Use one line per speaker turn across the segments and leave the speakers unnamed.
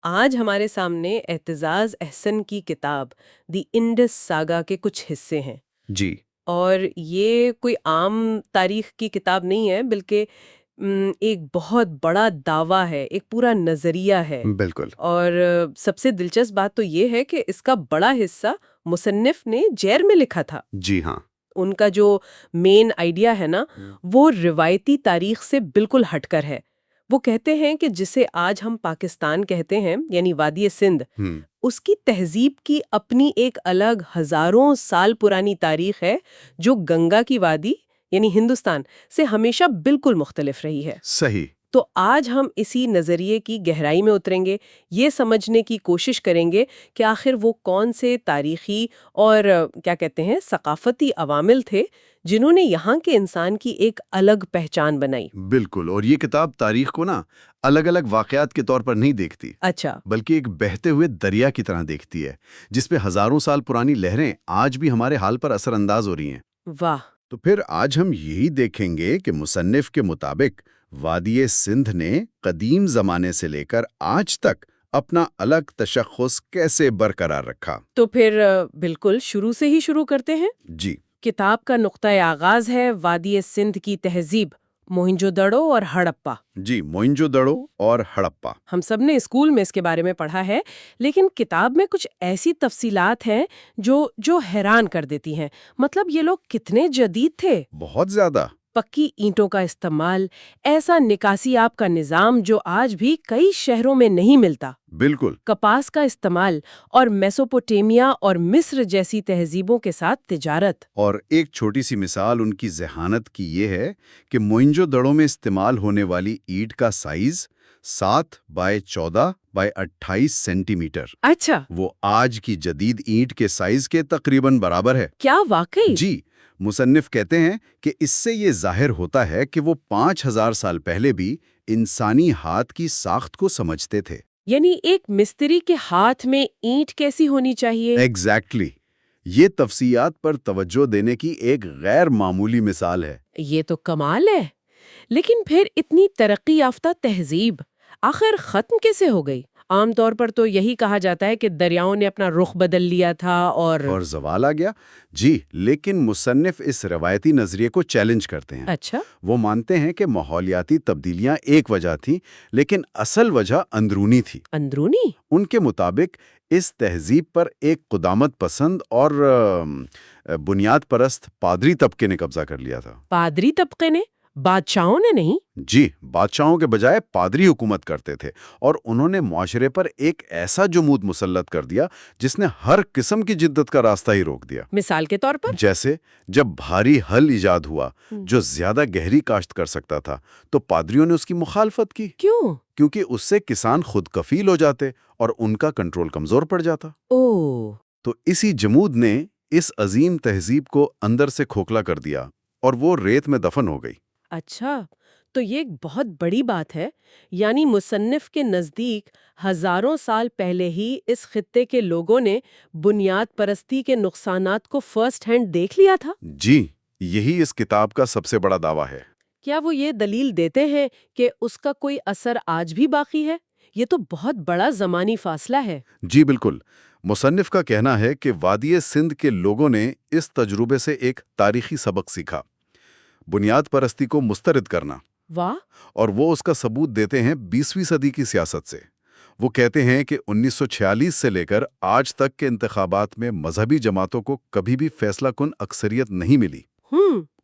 آج ہمارے سامنے اعتزاز احسن کی کتاب دی انڈس ساگا کے کچھ حصے ہیں،
جی
اور یہ کوئی عام تاریخ کی کتاب نہیں ہے، بلکہ ایک بہت بڑا دعویٰ ہے، ایک پورا نظریہ ہے۔
بالکل
اور سب سے دلچسپ بات تو یہ ہے کہ اس کا بڑا حصہ مصنف نے جیر میں لکھا تھا۔
جی ہاں
ان کا جو مین آئیڈیا ہے نا، وہ روایتی تاریخ سے بالکل ہٹ کر ہے۔ وہ کہتے ہیں کہ جسے آج ہم پاکستان کہتے ہیں، یعنی وادی سندھ،
ہم
اس کی تہذیب کی اپنی ایک الگ ہزاروں سال پرانی تاریخ ہے، جو گنگا کی وادی یعنی ہندوستان سے ہمیشہ بالکل مختلف رہی ہے۔
صحیح
تو آج ہم اسی نظریے کی گہرائی میں اتریں گے، یہ سمجھنے کی کوشش کریں گے کہ آخر وہ کون سے تاریخی اور کیا کہتے ہیں ثقافتی عوامل تھے جنہوں نے یہاں کے انسان کی ایک الگ پہچان بنائی۔
بالکل، اور یہ کتاب تاریخ کو نا الگ الگ واقعات کے طور پر نہیں دیکھتی،
اچھا،
بلکہ ایک بہتے ہوئے دریا کی طرح دیکھتی ہے، جس پہ ہزاروں سال پرانی لہریں آج بھی ہمارے حال پر اثر انداز ہو رہی ہیں۔
واہ،
تو پھر آج ہم یہی دیکھیں گے کہ مصنف کے مطابق وادی سندھ نے قدیم زمانے سے لے کر آج تک اپنا الگ تشخص کیسے برقرار رکھا۔
تو پھر بالکل شروع سے ہی شروع کرتے ہیں۔
جی
کتاب کا نقطۂ آغاز ہے وادی سندھ کی تہذیب، موہنجو دڑو اور ہڑپا۔
جی، موئنجو دڑو اور ہڑپا۔
ہم سب نے اسکول میں اس کے بارے میں پڑھا ہے، لیکن کتاب میں کچھ ایسی تفصیلات ہیں جو حیران کر دیتی ہیں۔ مطلب یہ لوگ کتنے جدید تھے۔
بہت زیادہ۔
پکی اینٹوں کا استعمال، ایسا نکاسی آب کا نظام جو آج بھی کئی شہروں میں نہیں ملتا،
بالکل
کپاس کا استعمال، اور میسوپوٹیمیا اور مصر جیسی تہذیبوں کے ساتھ تجارت۔
اور ایک چھوٹی سی مثال ان کی ذہانت کی یہ ہے کہ موئنجو دڑو میں استعمال ہونے والی اینٹ کا size 7 by 14 by 28 centimetre,
اچھا،
وہ آج کی جدید اینٹ کے سائز کے تقریباً برابر ہے۔
کیا واقعی؟
جی، مصنف کہتے ہیں کہ اس سے یہ ظاہر ہوتا ہے کہ وہ 5000 سال پہلے بھی انسانی ہاتھ کی ساخت کو سمجھتے تھے۔
یعنی ایک مستری کے ہاتھ میں اینٹ کیسی ہونی چاہیے؟
ایگزیکٹلی، یہ تفصیلات پر توجہ دینے کی ایک غیر معمولی مثال ہے۔
یہ تو کمال ہے۔ لیکن پھر اتنی ترقی یافتہ تہذیب آخر ختم کیسے ہو گئی؟ عام طور پر تو یہی کہا جاتا ہے کہ دریاؤں نے اپنا رخ بدل لیا تھا اور
زوال آ گیا۔ جی، لیکن مصنف اس روایتی نظریے کو چیلنج کرتے ہیں۔
اچھا،
وہ مانتے ہیں کہ ماحولیاتی تبدیلیاں ایک وجہ تھیں، لیکن اصل وجہ اندرونی تھی۔
اندرونی؟
ان کے مطابق اس تہذیب پر ایک قدامت پسند اور بنیاد پرست پادری طبقے نے قبضہ کر لیا تھا۔
پادری طبقے نے؟ بادشاہوں نے نہیں؟
جی، بادشاہوں کے بجائے پادری حکومت کرتے تھے، اور انہوں نے معاشرے پر ایک ایسا جمود مسلط کر دیا جس نے ہر قسم کی جدت کا راستہ ہی روک دیا۔
مثال کے طور پر؟
جیسے جب بھاری ہل ایجاد ہوا جو زیادہ گہری کاشت کر سکتا تھا، تو پادریوں نے اس کی مخالفت کی،
کیوں؟
کیونکہ اس سے کسان خود کفیل ہو جاتے اور ان کا کنٹرول کمزور پڑ جاتا۔
اوہ،
تو اسی جمود نے اس عظیم تہذیب کو اندر سے کھوکھلا کر دیا اور وہ ریت میں دفن ہو گئی۔
اچھا، تو یہ ایک بہت بڑی بات ہے۔ یعنی مصنف کے نزدیک ہزاروں سال پہلے ہی اس خطے کے لوگوں نے بنیاد پرستی کے نقصانات کو فرسٹ ہینڈ دیکھ لیا تھا۔
جی، یہی اس کتاب کا سب سے بڑا دعویٰ ہے۔
کیا وہ یہ دلیل دیتے ہیں کہ اس کا کوئی اثر آج بھی باقی ہے؟ یہ تو بہت بڑا زمانی فاصلہ ہے۔
جی بالکل، مصنف کا کہنا ہے کہ وادی سندھ کے لوگوں نے اس تجربے سے ایک تاریخی سبق سیکھا، بنیاد پرستی کو مسترد کرنا،
واہ،
اور وہ اس کا ثبوت دیتے ہیں 20ویں صدی کی سیاست سے۔ وہ کہتے ہیں کہ 1946 سے لے کر آج تک کے انتخابات میں مذہبی جماعتوں کو کبھی بھی فیصلہ کن اکثریت نہیں ملی۔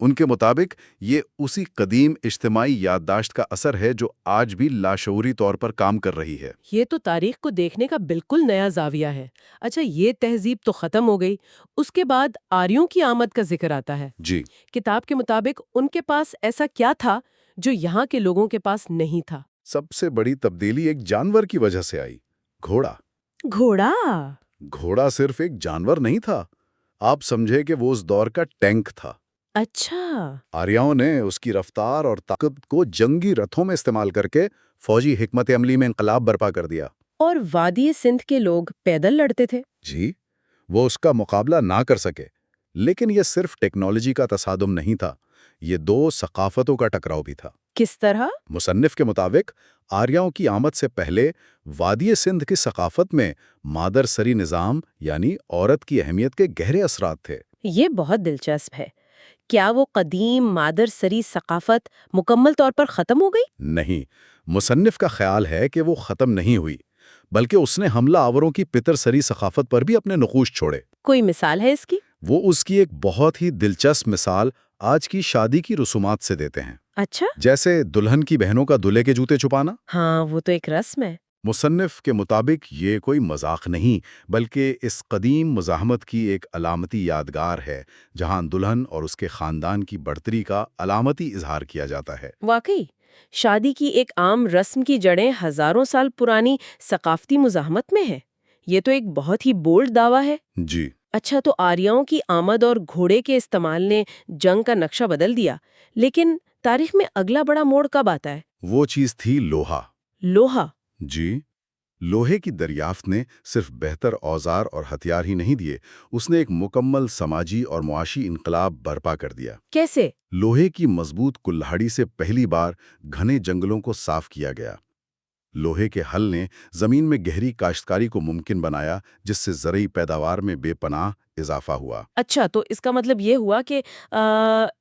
ان کے مطابق یہ اسی قدیم اجتماعی یادداشت کا اثر ہے جو آج بھی لاشعوری طور پر کام کر رہی ہے۔
یہ تو تاریخ کو دیکھنے کا بالکل نیا زاویہ ہے۔ اچھا، یہ تہذیب تو ختم ہو گئی، اس کے بعد آریوں کی آمد کا ذکر آتا ہے۔
جی،
کتاب کے مطابق ان کے پاس ایسا کیا تھا جو یہاں کے لوگوں کے پاس نہیں تھا؟
سب سے بڑی تبدیلی ایک جانور کی وجہ سے آئی، گھوڑا۔
گھوڑا؟
گھوڑا صرف ایک جانور نہیں تھا، آپ سمجھے کہ وہ اس دور کا ٹینک تھا۔
اچھا،
آریاؤں نے اس کی رفتار اور طاقت کو جنگی رتھوں میں استعمال کر کے فوجی حکمت عملی میں انقلاب برپا کر دیا۔
اور وادی سندھ کے لوگ پیدل لڑتے تھے؟
جی، وہ اس کا مقابلہ نہ کر سکے، لیکن یہ صرف ٹیکنالوجی کا تصادم نہیں تھا، یہ دو ثقافتوں کا ٹکراؤ بھی تھا۔
کس طرح؟
مصنف کے مطابق آریاؤں کی آمد سے پہلے وادی سندھ کی ثقافت میں مادر سری نظام یعنی عورت کی اہمیت کے گہرے اثرات تھے۔
یہ بہت دلچسپ ہے۔ کیا وہ قدیم مادر سری ثقافت مکمل طور پر ختم ہو گئی؟
نہیں، مصنف کا خیال ہے کہ وہ ختم نہیں ہوئی، بلکہ اس نے حملہ آوروں کی پتر سری ثقافت پر بھی اپنے نقوش چھوڑے۔
کوئی مثال ہے اس کی؟
وہ اس کی ایک بہت ہی دلچسپ مثال آج کی شادی کی رسومات سے دیتے ہیں۔
اچھا؟
جیسے دلہن کی بہنوں کا دولہے کے جوتے چھپانا۔
ہاں، وہ تو ایک رسم ہے۔
مصنف کے مطابق یہ کوئی مذاق نہیں، بلکہ اس قدیم مزاحمت کی ایک علامتی یادگار ہے، جہاں دلہن اور اس کے خاندان کی برتری کا علامتی اظہار کیا جاتا ہے۔
واقعی، شادی کی ایک عام رسم کی جڑیں ہزاروں سال پرانی ثقافتی مزاحمت میں ہے۔ یہ تو ایک بہت ہی بولڈ دعویٰ ہے۔
جی،
اچھا، تو آریاؤں کی آمد اور گھوڑے کے استعمال نے جنگ کا نقشہ بدل دیا، لیکن تاریخ میں اگلا بڑا موڑ کب آتا ہے؟
وہ چیز تھی لوہا۔
لوہا؟
جی، لوہے کی دریافت نے صرف بہتر اوزار اور ہتھیار ہی نہیں دیے، اس نے ایک مکمل سماجی اور معاشی انقلاب برپا کر دیا۔
کیسے؟
لوہے کی مضبوط کلہاڑی سے پہلی بار گھنے جنگلوں کو صاف کیا گیا۔ لوہے کے حل نے زمین میں گہری کاشتکاری کو ممکن بنایا، جس سے زرعی پیداوار میں بے پناہ اضافہ ہوا۔
اچھا، تو اس کا مطلب یہ ہوا کہ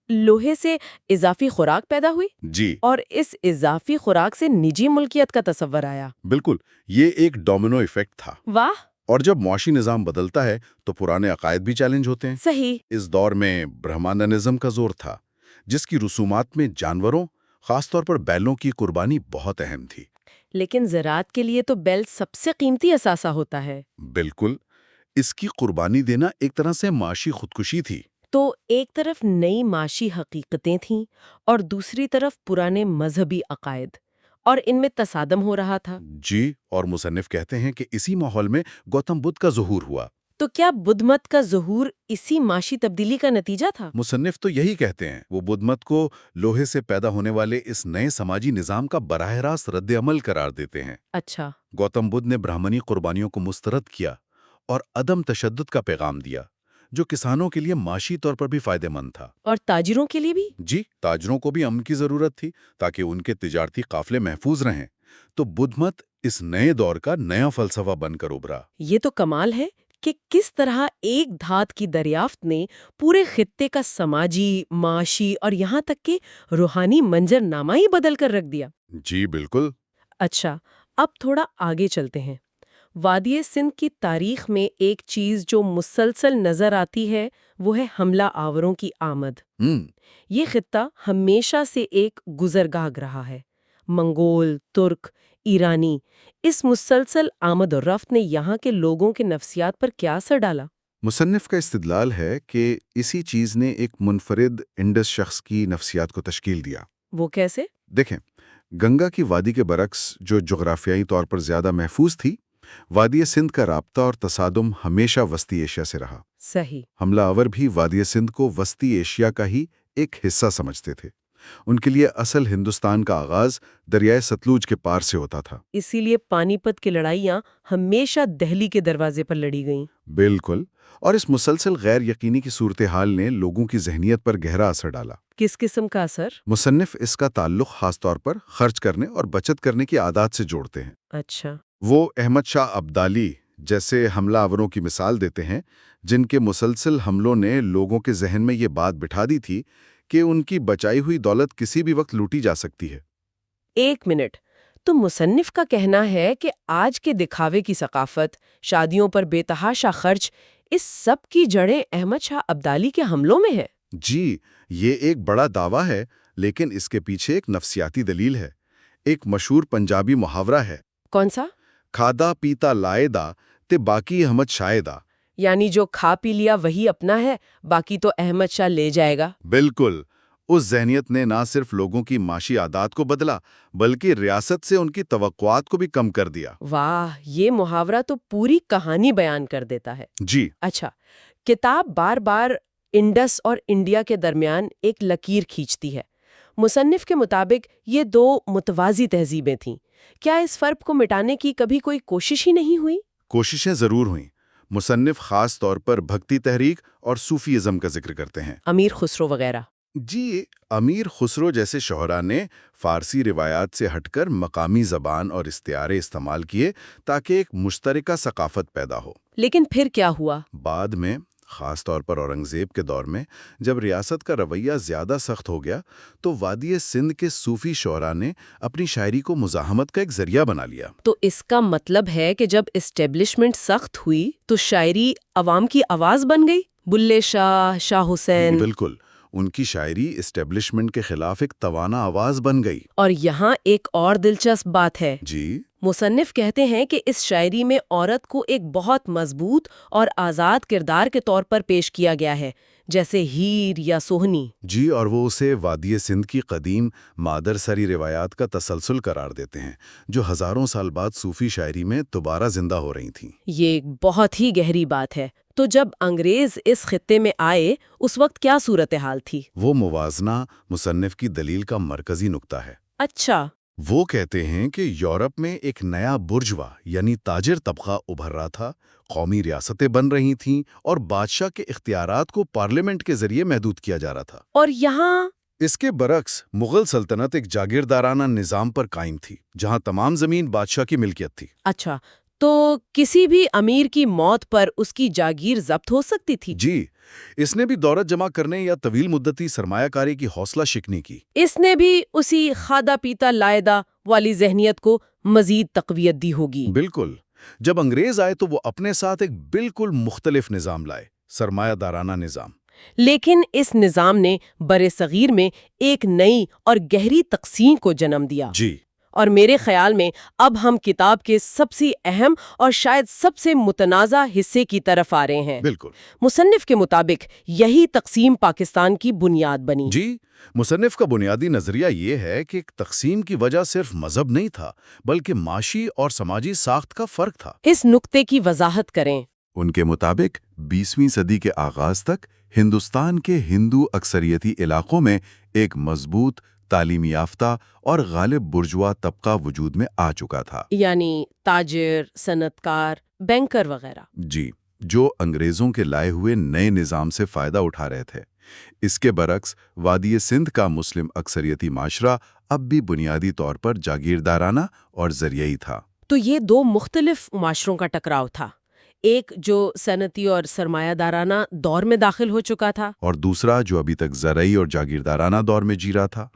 لوہے سے اضافی خوراک پیدا ہوئی؟
جی،
اور اس اضافی خوراک سے نجی ملکیت کا تصور آیا۔
بالکل، یہ ایک ڈومینو ایفیکٹ تھا۔
واہ!
اور جب معاشی نظام بدلتا ہے تو پرانے عقائد بھی چیلنج ہوتے ہیں۔
صحیح۔
اس دور میں برہماننزم کا زور تھا، جس کی رسومات میں جانوروں، خاص طور پر بیلوں کی قربانی بہت اہم تھی۔
لیکن زراعت کے لیے تو بیل سب سے قیمتی اثاثہ ہوتا ہے۔
بالکل، اس کی قربانی دینا ایک طرح سے معاشی خودکشی تھی۔
تو ایک طرف نئی معاشی حقیقتیں تھیں اور دوسری طرف پرانے مذہبی عقائد، اور ان میں تصادم ہو رہا تھا۔
جی، اور مصنف کہتے ہیں کہ اسی ماحول میں گوتم بدھ کا ظہور ہوا۔
تو کیا بدھ مت کا ظہور اسی معاشی تبدیلی کا نتیجہ تھا؟
مصنف تو یہی کہتے ہیں، وہ بدھ مت کو لوہے سے پیدا ہونے والے اس نئے سماجی نظام کا براہ راست رد عمل قرار دیتے ہیں۔
اچھا۔
گوتم بدھ نے برہمنی قربانیوں کو مسترد کیا اور عدم تشدد کا پیغام دیا، جو کسانوں کے لیے معاشی طور پر بھی فائدہ مند تھا۔
اور تاجروں کے لیے بھی؟
جی، تاجروں کو بھی امن کی ضرورت تھی تاکہ ان کے تجارتی قافلے محفوظ رہیں۔ تو بدھ مت اس نئے دور کا نیا فلسفہ بن کر ابھرا۔
یہ تو کمال ہے کہ کس طرح ایک دھات کی دریافت نے پورے خطے کا سماجی، معاشی اور یہاں تک کہ روحانی منظر نامہ ہی بدل کر رکھ دیا۔
جی بالکل۔
اچھا، اب تھوڑا آگے چلتے ہیں۔ وادی سندھ کی تاریخ میں ایک چیز جو مسلسل نظر آتی ہے وہ ہے حملہ آوروں کی آمد۔ یہ خطہ ہمیشہ سے ایک گزرگاہ رہا ہے۔ منگول، ترک، ایرانی، اس مسلسل آمد و رفت نے یہاں کے لوگوں کے نفسیات پر کیا اثر ڈالا؟
مصنف کا استدلال ہے کہ اسی چیز نے ایک منفرد انڈس شخص کی نفسیات کو تشکیل دیا۔
وہ کیسے؟
دیکھیں، گنگا کی وادی کے برعکس جو جغرافیائی طور پر زیادہ محفوظ تھی، وادی سندھ کا رابطہ اور تصادم ہمیشہ وسطی ایشیا سے رہا۔
صحیح۔
حملہ آور بھی وادی سندھ کو وسطی ایشیا کا ہی ایک حصہ سمجھتے تھے۔ ان کے لیے اصل ہندوستان کا آغاز دریائے ستلوج کے پار سے ہوتا تھا۔
اسی لیے پانی پت کی لڑائیاں ہمیشہ دہلی کے دروازے پر لڑی گئیں۔
بالکل، اور اس مسلسل غیر یقینی کی صورتحال نے لوگوں کی ذہنیت پر گہرا اثر ڈالا۔
کس قسم کا اثر؟
مصنف اس کا تعلق خاص طور پر خرچ کرنے اور بچت کرنے کی عادات سے جوڑتے ہیں۔
اچھا۔
وہ احمد شاہ ابدالی جیسے حملہ آوروں کی مثال دیتے ہیں، جن کے مسلسل حملوں نے لوگوں کے ذہن میں یہ بات بٹھا دی تھی کہ ان کی بچائی ہوئی دولت کسی بھی وقت لوٹی جا سکتی ہے۔
ایک منٹ، تو مصنف کا کہنا ہے کہ آج کے دکھاوے کی ثقافت، شادیوں پر بے تحاشا خرچ، اس سب کی جڑیں احمد شاہ ابدالی کے حملوں میں ہے؟
جی، یہ ایک بڑا دعویٰ ہے، لیکن اس کے پیچھے ایک نفسیاتی دلیل ہے۔ ایک مشہور پنجابی محاورہ ہے،
کون سا؟
کھادا پیتا لائے دا تے باقی احمد شائے دا۔
یعنی جو کھا پی لیا وہی اپنا ہے، باقی تو احمد شاہ لے جائے گا۔
بالکل، اس ذہنیت نے نہ صرف لوگوں کی معاشی عادات کو بدلا، بلکہ ریاست سے ان کی توقعات کو بھی کم کر دیا۔
واہ، یہ محاورہ تو پوری کہانی بیان کر دیتا ہے۔
جی،
اچھا، کتاب بار بار انڈس اور انڈیا کے درمیان ایک لکیر کھینچتی ہے۔ مصنف کے مطابق یہ دو متوازی تہذیبیں تھیں۔ کیا اس فرق کو مٹانے کی کبھی کوئی کوشش ہی نہیں ہوئی؟
کوششیں ضرور ہوئیں۔ مصنف خاص طور پر بھکتی تحریک اور صوفی ازم کا ذکر کرتے ہیں۔
امیر خسرو وغیرہ۔
جی، امیر خسرو جیسے شعراء نے فارسی روایات سے ہٹ کر مقامی زبان اور استعارے استعمال کیے تاکہ ایک مشترکہ ثقافت پیدا ہو۔
لیکن پھر کیا ہوا؟
بعد میں، خاص طور پر اورنگزیب کے دور میں، جب ریاست کا رویہ زیادہ سخت ہو گیا تو وادی سندھ کے صوفی شعراء نے اپنی شاعری کو مزاحمت کا ایک ذریعہ بنا لیا۔
تو اس کا مطلب ہے کہ جب اسٹیبلشمنٹ سخت ہوئی تو شاعری عوام کی آواز بن گئی؟ بلے شاہ، شاہ حسین۔
بالکل، ان کی شاعری اسٹیبلشمنٹ کے خلاف ایک توانا آواز بن گئی۔
اور یہاں ایک اور دلچسپ بات ہے۔
جی،
مصنف کہتے ہیں کہ اس شاعری میں عورت کو ایک بہت مضبوط اور آزاد کردار کے طور پر پیش کیا گیا ہے، جیسے ہیر یا سوہنی۔
جی، اور وہ اسے وادی سندھ کی قدیم مادر سری روایات کا تسلسل قرار دیتے ہیں، جو ہزاروں سال بعد صوفی شاعری میں دوبارہ زندہ ہو رہی تھیں۔
یہ ایک بہت ہی گہری بات ہے۔ تو جب انگریز اس خطے میں آئے، اس وقت کیا صورتحال تھی؟
وہ موازنہ مصنف کی دلیل کا مرکزی نقطہ ہے۔
اچھا۔
وہ کہتے ہیں کہ یورپ میں ایک نیا برجوا یعنی تاجر طبقہ ابھر رہا تھا، قومی ریاستیں بن رہی تھیں اور بادشاہ کے اختیارات کو پارلیمنٹ کے ذریعے محدود کیا جا رہا تھا۔
اور یہاں
اس کے برعکس مغل سلطنت ایک جاگیردارانہ نظام پر قائم تھی، جہاں تمام زمین بادشاہ کی ملکیت تھی۔
اچھا، تو کسی بھی امیر کی موت پر اس کی جاگیر ضبط ہو سکتی تھی؟
جی، اس نے بھی دولت جمع کرنے یا طویل مدتی سرمایہ کاری کی حوصلہ شکنی کی۔
اس نے بھی اسی کھادا پیتا لائدہ والی ذہنیت کو مزید تقویت دی ہوگی۔
بالکل، جب انگریز آئے تو وہ اپنے ساتھ ایک بالکل مختلف نظام لائے، سرمایہ دارانہ نظام۔
لیکن اس نظام نے برصغیر میں ایک نئی اور گہری تقسیم کو جنم دیا۔
جی،
اور میرے خیال میں اب ہم کتاب کے سب سے اہم اور شاید سب سے متنازع حصے کی طرف آ رہے ہیں۔
بالکل۔
مصنف کے مطابق یہی تقسیم پاکستان کی بنیاد بنی۔
جی، مصنف کا بنیادی نظریہ یہ ہے کہ تقسیم کی وجہ صرف مذہب نہیں تھا، بلکہ معاشی اور سماجی ساخت کا فرق تھا۔
اس نقطے کی وضاحت کریں۔
ان کے مطابق 20ویں صدی کے آغاز تک ہندوستان کے ہندو اکثریتی علاقوں میں ایک مضبوط، تعلیم یافتہ اور غالب برجوا طبقہ وجود میں آ چکا تھا۔
یعنی تاجر، صنعت کار، بینکر وغیرہ۔
جی، جو انگریزوں کے لائے ہوئے نئے نظام سے فائدہ اٹھا رہے تھے۔ اس کے برعکس وادی سندھ کا مسلم اکثریتی معاشرہ اب بھی بنیادی طور پر جاگیردارانہ اور ذریعی تھا۔
تو یہ دو مختلف معاشروں کا ٹکراؤ تھا، ایک جو صنعتی اور سرمایہ دارانہ دور میں داخل ہو چکا تھا،
اور دوسرا جو ابھی تک زرعی اور جاگیردارانہ دور میں جی رہا تھا۔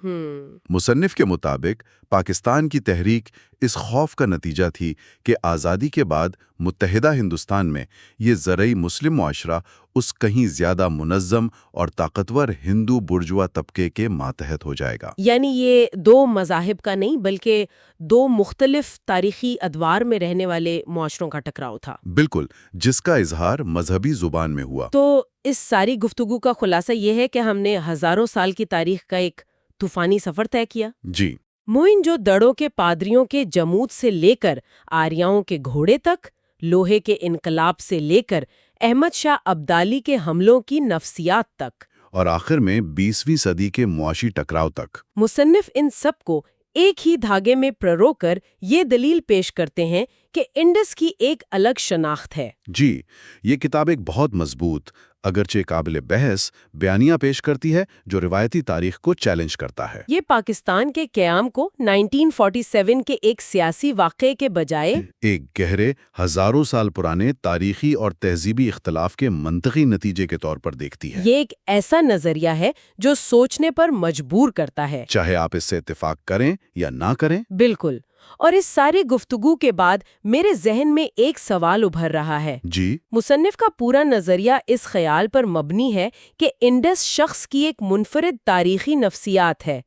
مصنف کے مطابق پاکستان کی تحریک اس خوف کا نتیجہ تھی کہ آزادی کے بعد متحدہ ہندوستان میں یہ زرعی مسلم معاشرہ اس کہیں زیادہ منظم اور طاقتور ہندو برجوا طبقے کے ماتحت ہو جائے گا۔
یعنی یہ دو مذاہب کا نہیں بلکہ دو مختلف تاریخی ادوار میں رہنے والے معاشروں کا ٹکراؤ تھا۔
بالکل، جس کا اظہار مذہبی زبان میں ہوا۔
تو اس ساری گفتگو کا خلاصہ یہ ہے کہ ہم نے ہزاروں سال کی تاریخ کا ایک طوفانی سفر طے کیا۔
جی،
موئن دڑو کے پادریوں کے جمود سے لے کر آریاؤں کے گھوڑے تک، لوہے کے انقلاب سے لے کر احمد شاہ ابدالی کے حملوں کی نفسیات تک،
اور آخر میں 20ویں صدی کے معاشی ٹکراؤ تک۔
مصنف ان سب کو ایک ہی دھاگے میں پرو کر یہ دلیل پیش کرتے ہیں کہ انڈس کی ایک الگ شناخت ہے۔
جی، یہ کتاب ایک بہت مضبوط، اگرچہ قابل بحث بیانیہ پیش کرتی ہے جو روایتی تاریخ کو چیلنج کرتا ہے۔
یہ پاکستان کے قیام کو 1947 کے ایک سیاسی واقعے کے بجائے
ایک گہرے، ہزاروں سال پرانے تاریخی اور تہذیبی اختلاف کے منطقی نتیجے کے طور پر دیکھتی ہے۔
یہ ایک ایسا نظریہ ہے جو سوچنے پر مجبور کرتا ہے،
چاہے آپ اس سے اتفاق کریں یا نہ کریں۔
بالکل۔ اور اس ساری گفتگو کے بعد میرے ذہن میں ایک سوال ابھر رہا ہے۔
جی،
مصنف کا پورا نظریہ اس خیال پر مبنی ہے کہ انڈس شخص کی ایک منفرد تاریخی نفسیات ہے۔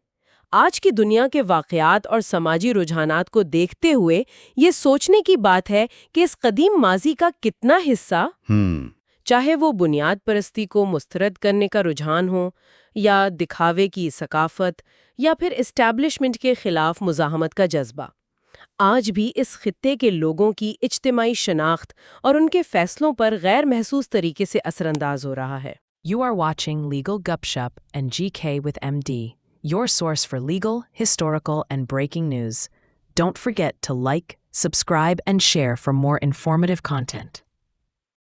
آج کی دنیا کے واقعات اور سماجی رجحانات کو دیکھتے ہوئے یہ سوچنے کی بات ہے کہ اس قدیم ماضی کا کتنا حصہ، چاہے وہ بنیاد پرستی کو مسترد کرنے کا رجحان ہو، یا دکھاوے کی ثقافت، یا پھر اسٹیبلشمنٹ کے خلاف مزاحمت کا جذبہ، آج بھی اس خطے کے لوگوں کی اجتماعی شناخت اور ان کے فیصلوں پر غیر محسوس طریقے سے اثر انداز ہو رہا ہے۔
You are watching Legal Gupshup and GK with MD, your source for legal, historical, and breaking news. Don't forget to like, subscribe, and share for more informative content.